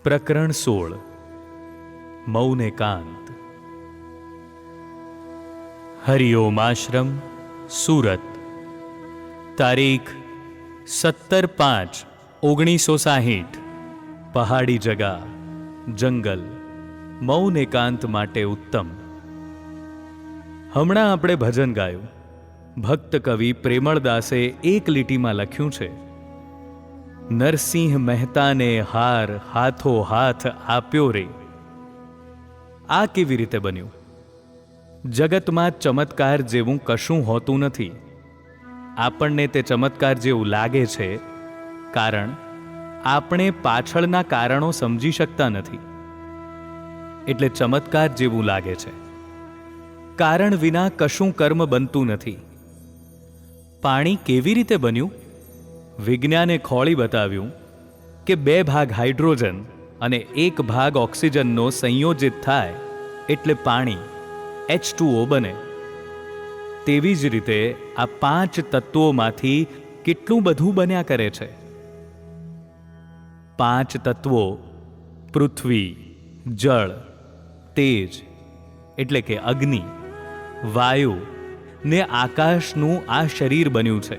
પ્રકરણ 16 મૌન એકાંત. હરિઓમ આશ્રમ, સુરત. તારીખ 17/5/1960. પહાડી જગા, જંગલ, મૌન એકાંત માટે ઉત્તમ. હમણાં આપણે ભજન ગાયું. ભક્ત કવિ પ્રેમળદાસે એક લીટીમાં લખ્યું છે, નરસિંહ મહેતાને હાર હાથો હાથ આપ્યો રે. આ કેવી રીતે બન્યું? જગતમાં ચમત્કાર જેવું કશું હોતું નથી. આપણને તે ચમત્કાર જેવું લાગે છે કારણ આપણે પાછળના કારણો સમજી શકતા નથી, એટલે ચમત્કાર જેવું લાગે છે. કારણ વિના કશું કર્મ બનતું નથી. પાણી કેવી રીતે બન્યું? વિજ્ઞાને ખોળી બતાવ્યું કે 2 ભાગ હાઇડ્રોજન અને 1 ભાગ ઓક્સિજનનો સંયોજિત થાય એટલે પાણી H2O બને. તેવી જ રીતે આ 5 તત્વોમાંથી કેટલું બધું બન્યા કરે છે. 5 તત્વો પૃથ્વી, જળ, તેજ એટલે કે અગ્નિ, વાયુ ને આકાશનું આ શરીર બન્યું છે.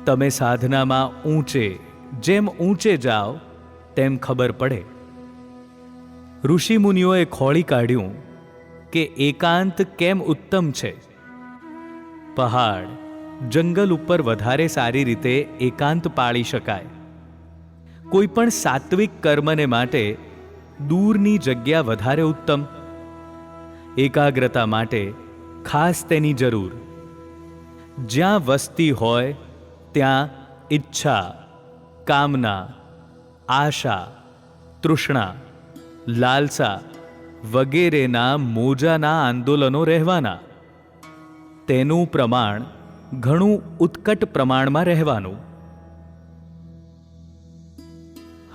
તમે સાધનામાં જેમ ઊંચે જાઓ તેમ ખબર પડે. ઋષિમુનિઓએ ખોળી કાઢ્યું કે એકાંત કેમ ઉત્તમ છે. પહાડ, જંગલ ઉપર વધારે સારી રીતે એકાંત પાળી શકાય. કોઈ પણ સાત્વિક કર્મને માટે દૂરની જગ્યા વધારે ઉત્તમ. એકાગ્રતા માટે ખાસ તેની જરૂર. જ્યાં વસ્તી હોય ત્યાં ઈચ્છા, કામના, આશા, તૃષ્ણા, લાલસા વગેરેના મોજાના આંદોલનો રહેવાના. તેનું પ્રમાણ ઘણું ઉત્કટ પ્રમાણમાં રહેવાનું.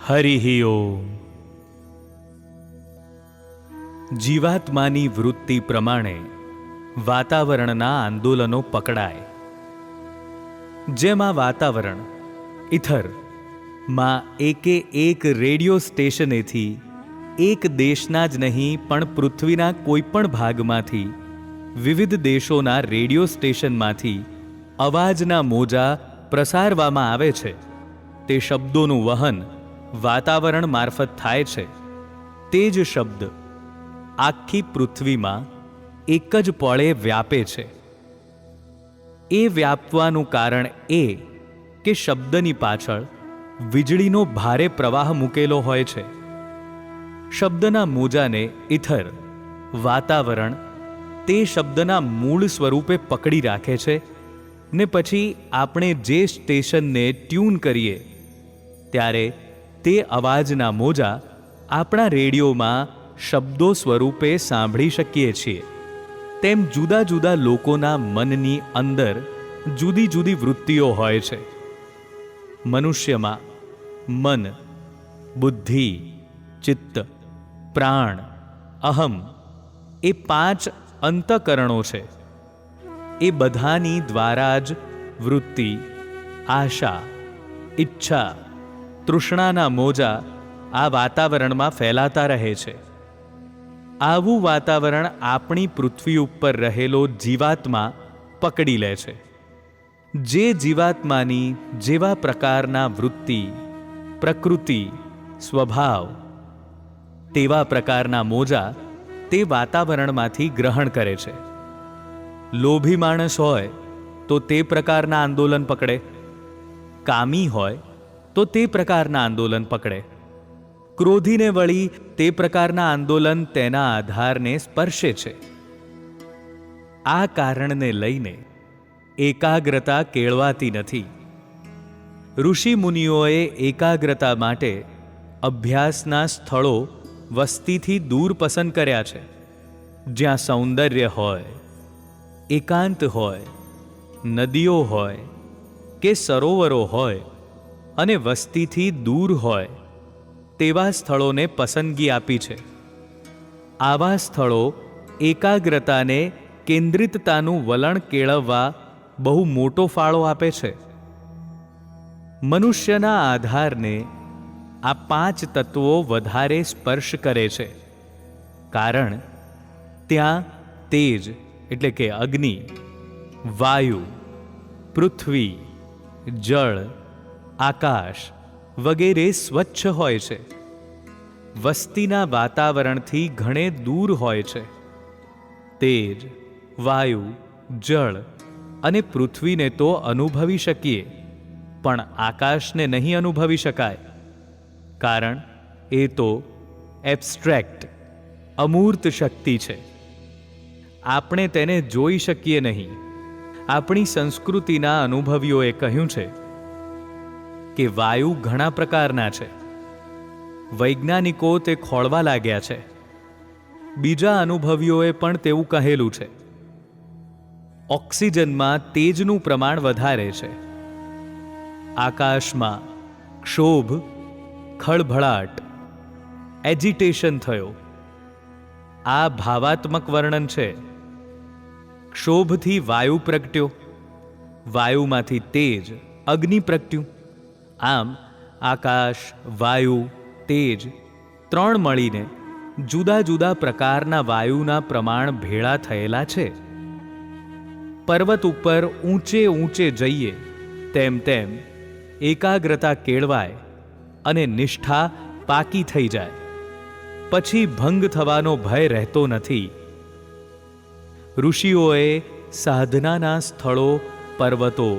હરિ ઓમ. જીવાત્માની વૃત્તિ પ્રમાણે વાતાવરણના આંદોલનો પકડાય. જેમ આ વાતાવરણ ઇથર માં એક રેડિયો સ્ટેશનેથી એક દેશના જ નહીં પણ પૃથ્વીના કોઈ પણ ભાગમાંથી વિવિધ દેશોના રેડિયો સ્ટેશનમાંથી અવાજના મોજા પ્રસારવામાં આવે છે. તે શબ્દોનું વહન વાતાવરણ મારફત થાય છે. તે જ શબ્દ આખી પૃથ્વીમાં એક જ પળે વ્યાપે છે. એ વ્યાપવાનું કારણ એ કે શબ્દની પાછળ વીજળીનો ભારે પ્રવાહ મૂકેલો હોય છે. શબ્દના મોજાને ઇથર, વાતાવરણ તે શબ્દના મૂળ સ્વરૂપે પકડી રાખે છે ને પછી આપણે જે સ્ટેશનને ટ્યુન કરીએ ત્યારે તે અવાજના મોજા આપણા રેડિયોમાં શબ્દો સ્વરૂપે સાંભળી શકીએ છીએ. તેમ જુદા જુદા લોકોના મનની અંદર જુદી જુદી વૃત્તિઓ હોય છે. મનુષ્યમાં મન, બુદ્ધિ, ચિત્ત, પ્રાણ, અહમ એ 5 અંતઃકરણો છે. એ બધાની દ્વારા જ વૃત્તિ, આશા, ઈચ્છા, તૃષ્ણાના મોજા આ વાતાવરણમાં ફેલાતા રહે છે. આવું વાતાવરણ આપણી પૃથ્વી ઉપર રહેલો જીવાત્મા પકડી લે છે. જે જીવાત્માની જેવા પ્રકારના વૃત્તિ, પ્રકૃતિ, સ્વભાવ તેવા પ્રકારના મોજા તે વાતાવરણમાંથી ગ્રહણ કરે છે. લોભી માણસ હોય તો તે પ્રકારના આંદોલન પકડે. કામી હોય તો તે પ્રકારના આંદોલન પકડે. ક્રોધીને વળી તે પ્રકારના આંદોલન તેના આધારને સ્પર્શે છે. આ કારણને લઈને એકાગ્રતા કેળવાતી નથી. ઋષિ મુનિઓએ એકાગ્રતા માટે અભ્યાસના સ્થળો વસ્તીથી દૂર પસંદ કર્યા છે. જ્યાં સૌંદર્ય હોય, એકાંત હોય, નદીઓ હોય કે સરોવરો હોય અને વસ્તીથી દૂર હોય તેવા સ્થળોને પસંદગી આપી છે. આવા સ્થળો એકાગ્રતાને, કેન્દ્રિતતાનું વલણ કેળવવા બહુ મોટો ફાળો આપે છે. મનુષ્યના આધારને આ 5 તત્વો વધારે સ્પર્શ કરે છે, કારણ ત્યાં તેજ એટલે કે અગ્નિ, વાયુ, પૃથ્વી, જળ, આકાશ વગેરે સ્વચ્છ હોય છે, વસ્તીના વાતાવરણથી ઘણે દૂર હોય છે. તેજ, વાયુ, જળ અને પૃથ્વીને તો અનુભવી શકીએ, પણ આકાશને નહીં અનુભવી શકાય, કારણ એ તો એબ્સ્ટ્રેક્ટ, અમૂર્ત શક્તિ છે. આપણે તેને જોઈ શકીએ નહીં. આપણી સંસ્કૃતિના અનુભવીઓએ કહ્યું છે કે વાયુ ઘણા પ્રકારના છે. વૈજ્ઞાનિકો તે ખોળવા લાગ્યા છે. બીજા અનુભવીઓએ પણ તેવું કહેલું છે. ઓક્સિજનમાં તેજનું પ્રમાણ વધારે છે. આકાશમાં ક્ષોભ, ખળભળાટ, એજિટેશન થયો. આ ભાવાત્મક વર્ણન છે. ક્ષોભથી વાયુ પ્રગટ્યો, વાયુમાંથી તેજ, અગ્નિ પ્રગટ્યું. આમ આકાશ, વાયુ, તેજ ત્રણ મળીને જુદા જુદા પ્રકારના વાયુના પ્રમાણ ભેળા થયેલા છે. પર્વત ઉપર ઊંચે ઊંચે જઈએ તેમ તેમ એકાગ્રતા કેળવાય અને નિષ્ઠા પાકી થઈ જાય. પછી ભંગ થવાનો ભય રહેતો નથી. ઋષિઓએ સાધનાના સ્થળો, પર્વતો,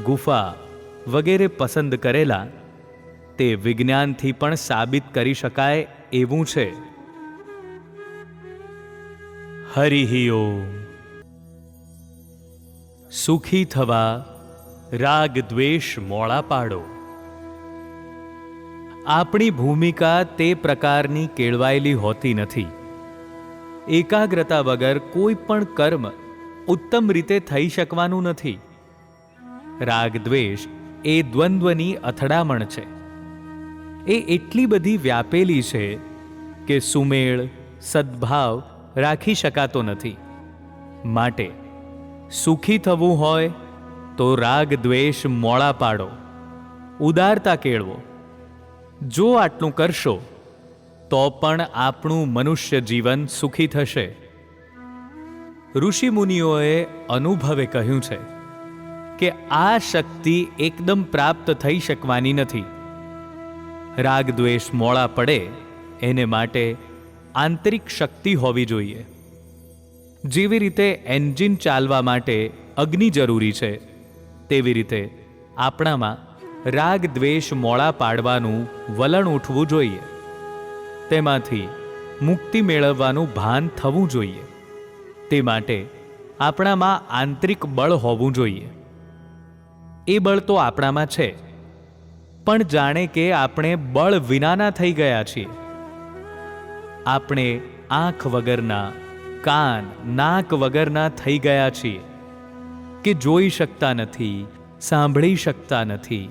ગુફા વગેરે પસંદ કરેલા તે વિજ્ઞાનથી પણ સાબિત કરી શકાય એવું છે. હરિ ઓમ. સુખી થવા રાગ દ્વેષ મોળા પાડો. આપણી ભૂમિકા તે પ્રકારની કેળવાયેલી હોતી નથી. એકાગ્રતા વગર કોઈ પણ કર્મ ઉત્તમ રીતે થઈ શકવાનું નથી. રાગ દ્વેષ એ દ્વંદ્વની અથડામણ છે. એ એટલી બધી વ્યાપેલી છે કે સુમેળ, સદ્ભાવ રાખી શકાતો નથી. માટે સુખી થવું હોય તો રાગ દ્વેષ મોળા પાડો, ઉદારતા કેળવો. જો આટલું કરશો તો પણ આપણું મનુષ્ય જીવન સુખી થશે. ઋષિ મુનિઓએ અનુભવે કહ્યું છે કે આ શક્તિ એકદમ પ્રાપ્ત થઈ શકવાની નથી. રાગ દ્વેષ મોળા પડે એને માટે આંતરિક શક્તિ હોવી જોઈએ. જેવી રીતે એન્જિન ચાલવા માટે અગ્નિ જરૂરી છે, તેવી રીતે આપણામાં રાગ દ્વેષ મોળા પાડવાનું વલણ ઉઠવું જોઈએ. તેમાંથી મુક્તિ મેળવવાનું ભાન થવું જોઈએ. તે માટે આપણામાં આંતરિક બળ હોવું જોઈએ. એ બળ તો આપણામાં છે, પણ જાણે કે આપણે બળ વિનાના થઈ ગયા છીએ. આપણે આંખ વગરના, કાન, નાક વગરના થઈ ગયા છીએ કે જોઈ શકતા નથી, સાંભળી શકતા નથી,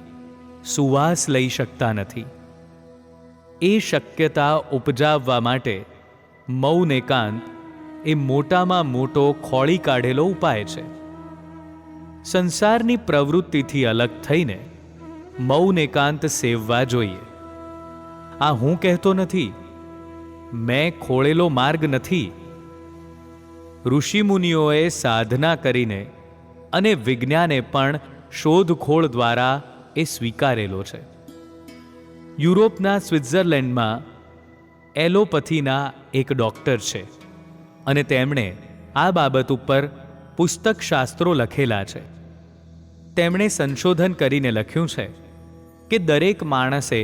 સુવાસ લઈ શકતા નથી. એ શક્યતા ઉપજાવવા માટે મૌન એકાંત એ મોટામાં મોટો ખોળી કાઢેલો ઉપાય છે. સંસારની પ્રવૃત્તિથી અલગ થઈને મૌન એકાંત સેવવા જોઈએ. આ હું કહેતો નથી, મેં ખોળેલો માર્ગ નથી. ઋષિમુનિઓએ સાધના કરીને અને વિજ્ઞાને પણ શોધખોળ દ્વારા એ સ્વીકારેલો છે. યુરોપના સ્વિટ્ઝરલેન્ડમાં એલોપથીના એક ડૉક્ટર છે અને તેમણે આ બાબત ઉપર પુસ્તક શાસ્ત્રો લખેલા છે. તેમણે સંશોધન કરીને લખ્યું છે કે દરેક માણસે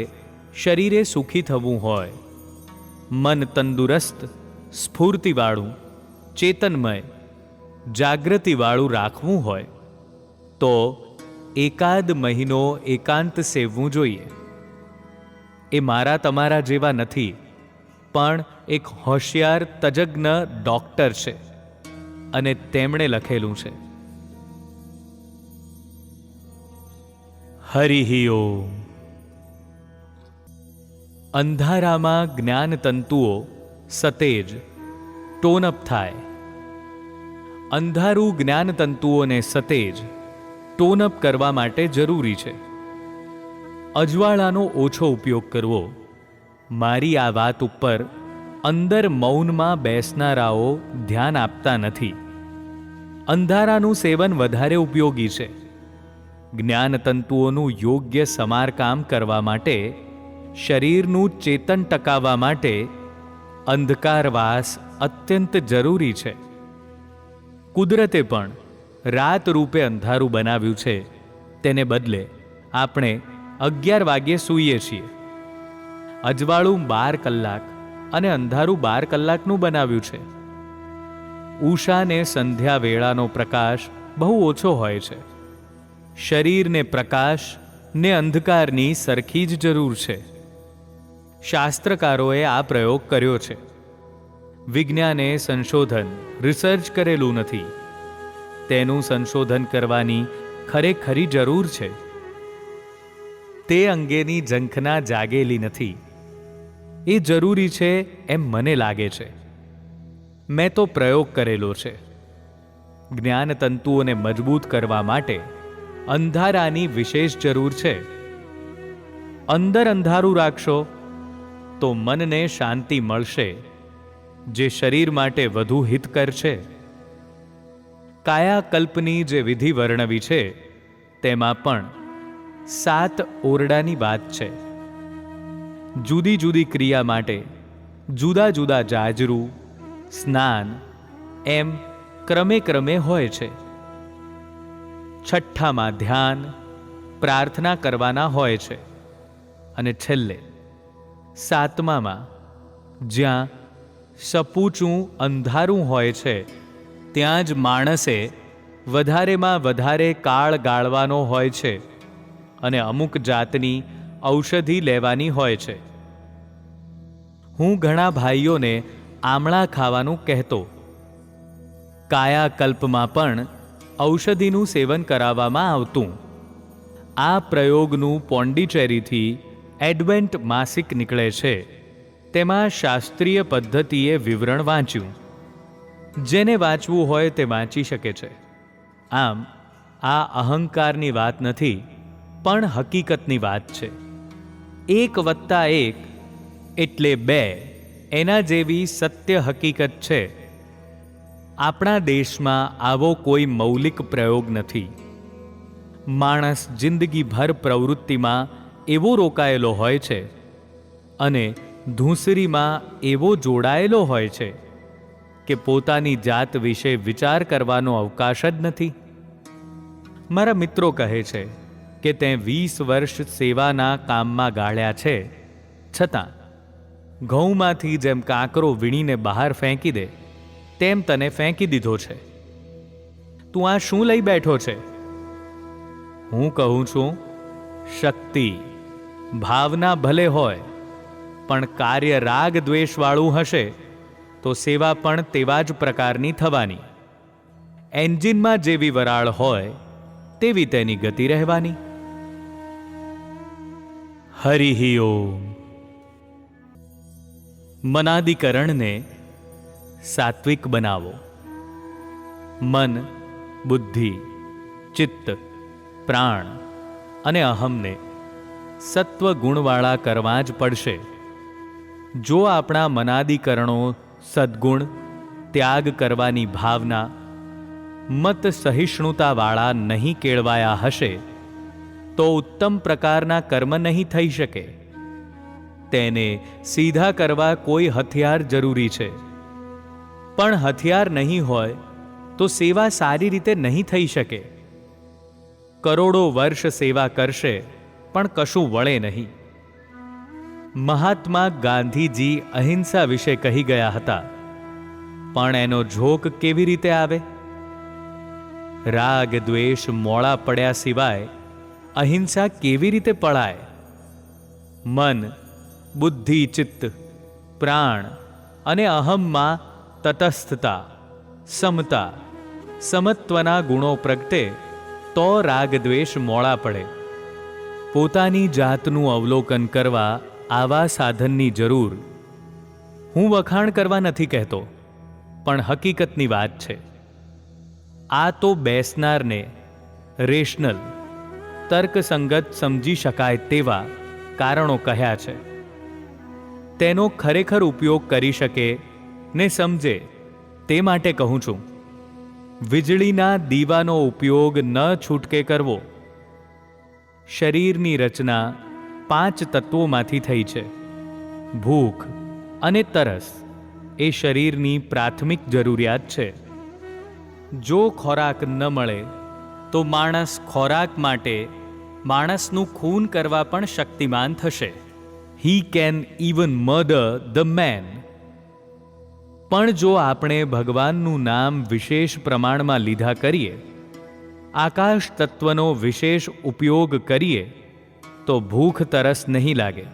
શરીરે સુખી થવું હોય, મન તંદુરસ્ત, સ્ફૂર્તિવાળું, ચેતનમય, જાગૃતિવાળું રાખવું હોય તો 1 મહિનો એકાંત સેવવું જોઈએ. એ મારા તમારા જેવા નથી, પણ એક હોશિયાર તજજ્ઞ ડૉક્ટર છે અને તેમણે લખેલું છે. હરિ ઓમ. અંધારામાં જ્ઞાન તંતુઓ સતેજ ટોનઅપ થાય. અંધારું જ્ઞાન તંતુઓને સતેજ ટોનઅપ કરવા માટે જરૂરી છે. અજવાળાનો ઓછો ઉપયોગ કરવો, મારી આ વાત ઉપર અંદર મૌનમાં બેસનારાઓ ધ્યાન આપતા નથી. અંધારાનું સેવન વધારે ઉપયોગી છે. જ્ઞાનતંતુઓનું યોગ્ય સમારકામ કરવા માટે, શરીરનું ચેતન ટકાવવા માટે અંધકારવાસ અત્યંત જરૂરી છે. કુદરતે પણ રાત રૂપે અંધારું બનાવ્યું છે. તેને બદલે આપણે 11 વાગ્યે સૂઈએ છીએ. અજવાળું 12 કલાક અને અંધારું 12 કલાકનું બનાવ્યું છે. ઉષા ને સંધ્યા વેળાનો પ્રકાશ બહુ ઓછો હોય છે. શરીરને પ્રકાશ ને અંધકારની સરખી જ જરૂર છે. શાસ્ત્રકારોએ આ પ્રયોગ કર્યો છે. વિજ્ઞાને સંશોધન, રિસર્ચ કરેલું નથી. તેનું સંશોધન કરવાની ખરેખરી જરૂર છે. તે અંગેની ઝંખના જાગેલી નથી. એ જરૂરી છે એમ મને લાગે છે. મેં તો પ્રયોગ કરેલો છે. જ્ઞાનતંતુઓને મજબૂત કરવા માટે અંધારાની વિશેષ જરૂર છે. અંદર અંધારું રાખશો તો મનને શાંતિ મળશે, જે શરીર માટે વધુ હિતકર છે. કાયાકલ્પની જે વિધિ વર્ણવી છે તેમાં પણ 7 ઓરડાની વાત છે. જુદી જુદી ક્રિયા માટે જુદા જુદા જાજરૂ, સ્નાન એમ ક્રમે ક્રમે હોય છે. 6ઠ્ઠામાં ધ્યાન, પ્રાર્થના કરવાના હોય છે. અને છેલ્લે 7મામાં જ્યાં સપૂચું અંધારું હોય છે ત્યાં જ માણસે વધારેમાં વધારે કાળ ગાળવાનો હોય છે અને અમુક જાતની ઔષધિ લેવાની હોય છે. હું ઘણા ભાઈઓને આમળા ખાવાનું કહેતો. કાયાકલ્પમાં પણ ઔષધિનું સેવન કરાવવામાં આવતું. આ પ્રયોગનું પોંડિચેરીથી એડવેન્ટ માસિક નીકળે છે. તેમાં શાસ્ત્રીય પદ્ધતિએ વિવરણ વાંચ્યું. જેને વાંચવું હોય તે વાંચી શકે છે. આમ આ અહંકારની વાત નથી, પણ હકીકતની વાત છે. 1+1 એટલે 2 એના જેવી સત્ય હકીકત છે. આપણા દેશમાં આવો કોઈ મૌલિક પ્રયોગ નથી. માણસ જિંદગીભર પ્રવૃત્તિમાં એવો રોકાયેલો હોય છે અને ધૂંસરીમાં એવો જોડાયેલો હોય છે કે પોતાની જાત વિશે વિચાર કરવાનો અવકાશ જ નથી. મારા મિત્રો કહે છે કે તે 20 વર્ષ સેવાના કામમાં ગાળ્યા છે, છતાં ઘઉંમાંથી જેમ કાંકરો વીણીને બહાર ફેંકી દે તેમ તને ફેંકી દીધો છે. તું આ શું લઈ બેઠો છે? હું કહું છું, શક્તિ. ભાવના ભલે હોય, પણ કાર્ય રાગ દ્વેષવાળું હશે તો સેવા પણ તેવા જ પ્રકારની થવાની. એન્જિનમાં જેવી વરાળ હોય તેવી તેની ગતિ રહેવાની. હરિ ઓમ. મનાદિકરણને સાત્વિક બનાવો. મન, બુદ્ધિ, ચિત્ત, પ્રાણ અને અહમને સત્વગુણવાળા કરવા જ પડશે. જો આપણા મનાદિકરણો સદ્ગુણ, ત્યાગ કરવાની ભાવના, મત સહિષ્ણુતાવાળા નહીં કેળવાયા હશે તો ઉત્તમ પ્રકારના કર્મ નહીં થઈ શકે. તેને સીધા કરવા કોઈ હથિયાર જરૂરી છે. પણ હથિયાર નહીં હોય તો સેવા સારી રીતે નહીં થઈ શકે. કરોડો વર્ષ સેવા કરશે પણ કશું વળે નહીં. મહાત્મા ગાંધીજી અહિંસા વિશે કહી ગયા હતા, પણ એનો ઝોક કેવી રીતે આવે? રાગ દ્વેષ મોળા પડ્યા સિવાય અહિંસા કેવી રીતે પળાય? મન, બુદ્ધિ, ચિત્ત, પ્રાણ અને અહમમાં તટસ્થતા, સમતા, સમત્વના ગુણો પ્રગટે તો રાગ દ્વેષ મોળા પડે. પોતાની જાતનું અવલોકન કરવા આવા સાધનની જરૂર. હું વખાણ કરવા નથી કહેતો, પણ હકીકતની વાત છે. આ તો બેસનારને રેશનલ તર્કસંગત સમજી શકાય તેવા કારણો કહ્યા છે. તેનો ખરેખર ઉપયોગ કરી શકે ને સમજે તે માટે કહું છું. વીજળીના દીવાનો ઉપયોગ ન છૂટકે કરવો. શરીરની રચના 5 તત્વોમાંથી થઈ છે. ભૂખ અને તરસ એ શરીરની પ્રાથમિક જરૂરિયાત છે. જો ખોરાક ન મળે તો માણસ ખોરાક માટે માણસનું ખૂન કરવા પણ શક્તિમાન થશે. He can even murder the man. પણ જો આપણે ભગવાનનું નામ વિશેષ પ્રમાણમાં લીધા કરીએ, આકાશ તત્વનો વિશેષ ઉપયોગ કરીએ, તો ભૂખ તરસ નહીં લાગે.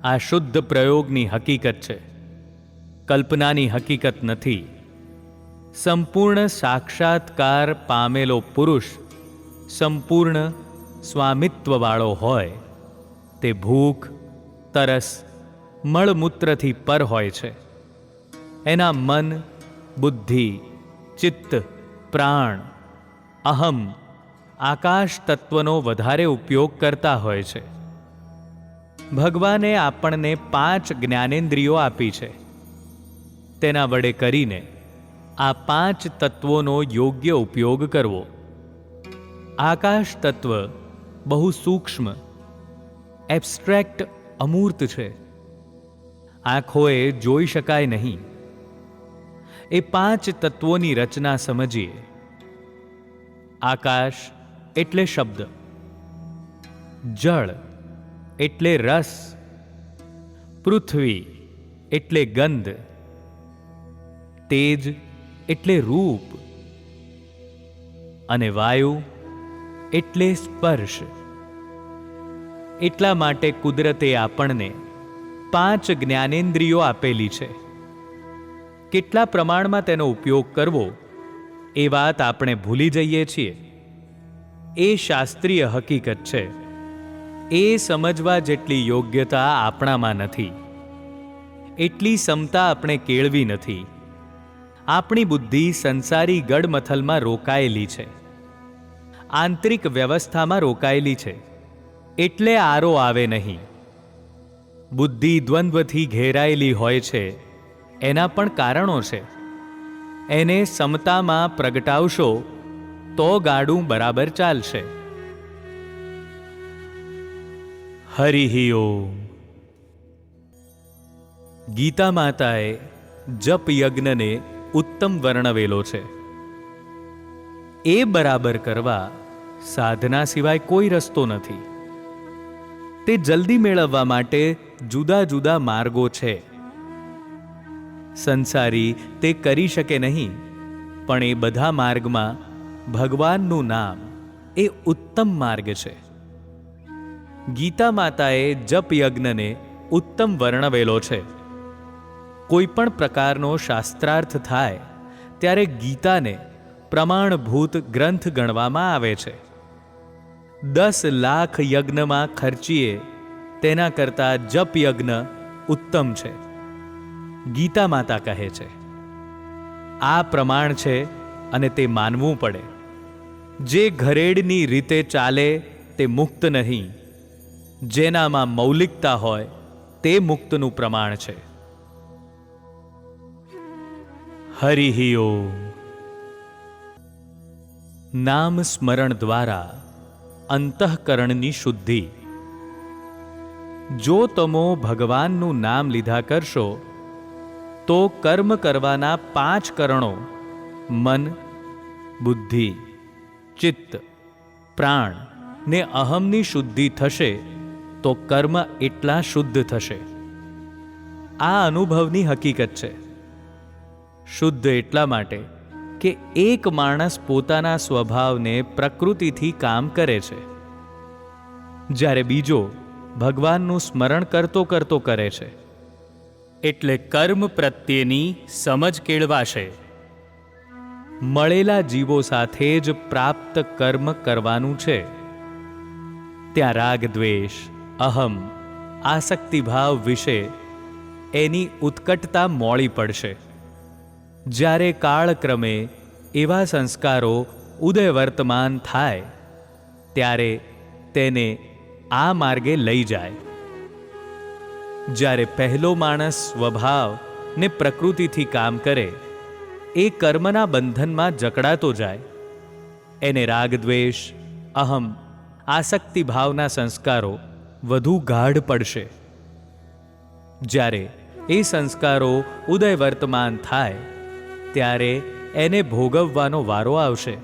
આ શુદ્ધ પ્રયોગની હકીકત છે, કલ્પનાની હકીકત નથી. સંપૂર્ણ સાક્ષાત્કાર પામેલો પુરુષ સંપૂર્ણ સ્વામિત્વવાળો હોય તે ભૂખ તરસ મળમૂત્રથી પર હોય છે. એના મન બુદ્ધિ ચિત્ત પ્રાણ અહમ આકાશ તત્વનો વધારે ઉપયોગ કરતા હોય છે. ભગવાને આપણને 5 જ્ઞાનેન્દ્રિયો આપી છે. તેના વડે કરીને આ 5 તત્વોનો યોગ્ય ઉપયોગ કરવો. આકાશ તત્વ બહુ સૂક્ષ્મ એબ્સ્ટ્રેક્ટ અમૂર્ત છે. આંખોએ જોઈ શકાય નહીં. એ 5 તત્વોની રચના સમજીએ. આકાશ એટલે શબ્દ, જળ એટલે રસ, પૃથ્વી એટલે ગંધ, તેજ એટલે રૂપ અને વાયુ એટલે સ્પર્શ. એટલા માટે કુદરતે આપણને 5 જ્ઞાનેન્દ્રિયો આપેલી છે. કેટલા પ્રમાણમાં તેનો ઉપયોગ કરવો એ વાત આપણે ભૂલી જઈએ છીએ. એ શાસ્ત્રીય હકીકત છે. એ સમજવા જેટલી યોગ્યતા આપણામાં નથી. એટલી ક્ષમતા આપણે કેળવી નથી. આપણી બુદ્ધિ સંસારી ગડમથલમાં રોકાયેલી છે, આંતરિક વ્યવસ્થામાં રોકાયેલી છે. એટલે આરો આવે નહીં. બુદ્ધિ દ્વંદ્વથી ઘેરાયેલી હોય છે. એના પણ કારણો છે. એને સમતામાં પ્રગટાવશો તો ગાડું બરાબર ચાલશે. હરિ ઓમ. ગીતા માતાએ જપ યજ્ઞને ઉત્તમ વર્ણવેલો છે. એ બરાબર કરવા સાધના સિવાય કોઈ રસ્તો નથી. તે જલ્દી મેળવવા માટે જુદા જુદા માર્ગો છે. સંસારી તે કરી શકે નહીં, પણ એ બધા માર્ગમાં ભગવાનનું નામ એ ઉત્તમ માર્ગ છે. ગીતા માતાએ જપ યજ્ઞને ઉત્તમ વર્ણવેલો છે. કોઈ પણ પ્રકારનો શાસ્ત્રાર્થ થાય ત્યારે ગીતાને પ્રમાણભૂત ગ્રંથ ગણવામાં આવે છે. 10 લાખ યજ્ઞમાં ખર્ચીએ તેના કરતાં જપ યજ્ઞ ઉત્તમ છે, ગીતા માતા કહે છે. આ પ્રમાણ છે અને તે માનવું પડે. જે ઘરેડની રીતે ચાલે તે મુક્ત નહીં. જેનામાં મૌલિકતા હોય તે મુક્તનું પ્રમાણ છે. હરિ ઓમ. નામ સ્મરણ દ્વારા અંતઃકરણની શુદ્ધિ. જો તમો ભગવાનનું નામ લીધા કરશો તો કર્મ કરવાના 5 કરણો મન બુદ્ધિ ચિત્ત પ્રાણ ને અહમની શુદ્ધિ થશે તો કર્મ એટલા શુદ્ધ થશે. આ અનુભવની હકીકત છે. શુદ્ધ એટલા માટે કે એક માણસ પોતાના સ્વભાવને પ્રકૃતિથી કામ કરે છે, જ્યારે બીજો ભગવાનનું સ્મરણ કરતો કરતો કરે છે. એટલે કર્મ પ્રત્યેની સમજ કેળવાશે. મળેલા જીવો સાથે જ પ્રાપ્ત કર્મ કરવાનું છે. ત્યાં રાગ દ્વેષ અહમ આસક્તિભાવ વિશે એની ઉત્કટતા મોળી પડશે. જ્યારે કાળક્રમે એવા સંસ્કારો ઉદય વર્તમાન થાય ત્યારે તેને આ માર્ગે લઈ જાય. જ્યારે પહેલો માણસ સ્વભાવ ને પ્રકૃતિથી કામ કરે, એ કર્મના બંધનમાં જકડાતો જાય. એને રાગદ્વેષ, અહમ, આસક્તિ ભાવના સંસ્કારો વધુ ગાઢ પડશે. જ્યારે એ સંસ્કારો ઉદય વર્તમાન થાય, ત્યારે એને ભોગવવાનો વારો આવશે.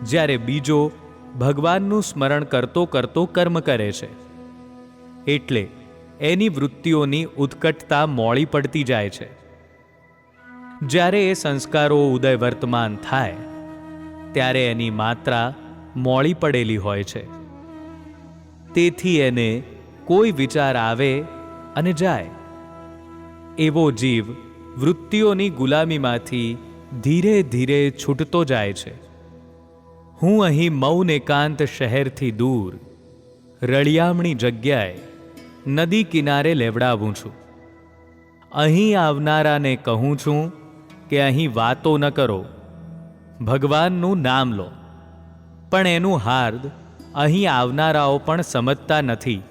જ્યારે બીજો ભગવાનનું સ્મરણ કરતો કરતો કર્મ કરે છે, એટલે એની વૃત્તિઓની ઉત્કટતા મોળી પડતી જાય છે. જ્યારે એ સંસ્કારો ઉદય વર્તમાન થાય, ત્યારે એની માત્રા મોળી પડેલી હોય છે. તેથી એને કોઈ વિચાર આવે અને જાય. એવો જીવ વૃત્તિઓની ગુલામીમાંથી ધીરે ધીરે છૂટતો જાય છે. હું અહીં મૌન એકાંત શહેરથી દૂર રળિયામણી જગ્યાએ નદી કિનારે લેવડાવું છું. અહીં આવનારાને કહું છું કે અહીં વાતો ન કરો, ભગવાનનું નામ લો. પણ એનું હાર્દ અહીં આવનારાઓ પણ સમજતા નથી.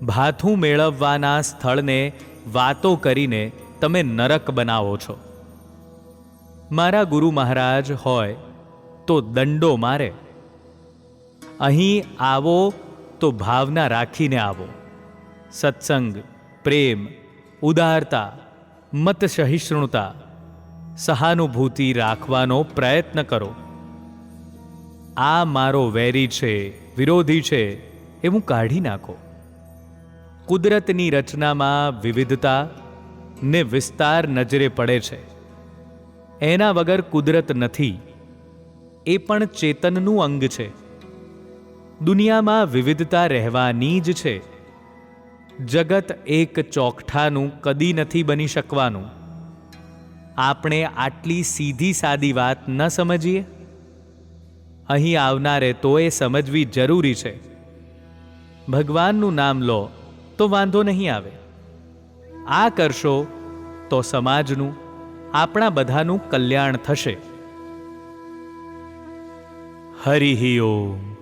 ભાથું મેળવવાના સ્થળને વાતો કરીને તમે નરક બનાવો છો. મારા ગુરુ મહારાજ હોય તો દંડો મારે. અહીં આવો તો ભાવના રાખીને આવો. સત્સંગ, પ્રેમ, ઉદારતા, મત સહિષ્ણુતા, સહાનુભૂતિ રાખવાનો પ્રયત્ન કરો. આ મારો વેરી છે, વિરોધી છે, એવું કાઢી નાખો. કુદરતની રચનામાં વિવિધતા ને વિસ્તાર નજરે પડે છે. એના વગર કુદરત નથી. એ પણ ચેતનનું અંગ છે. દુનિયામાં વિવિધતા રહેવાની જ છે. જગત એક ચોકઠાનું કદી નથી બની શકવાનું. આપણે આટલી સીધી સાદી વાત ન સમજીએ? અહીં આવનારે તો એ સમજવી જરૂરી છે. ભગવાનનું નામ લો તો વાંધો નહીં આવે. આ કરશો તો સમાજનું, આપણા બધાનું કલ્યાણ થશે. હરિ ઓમ.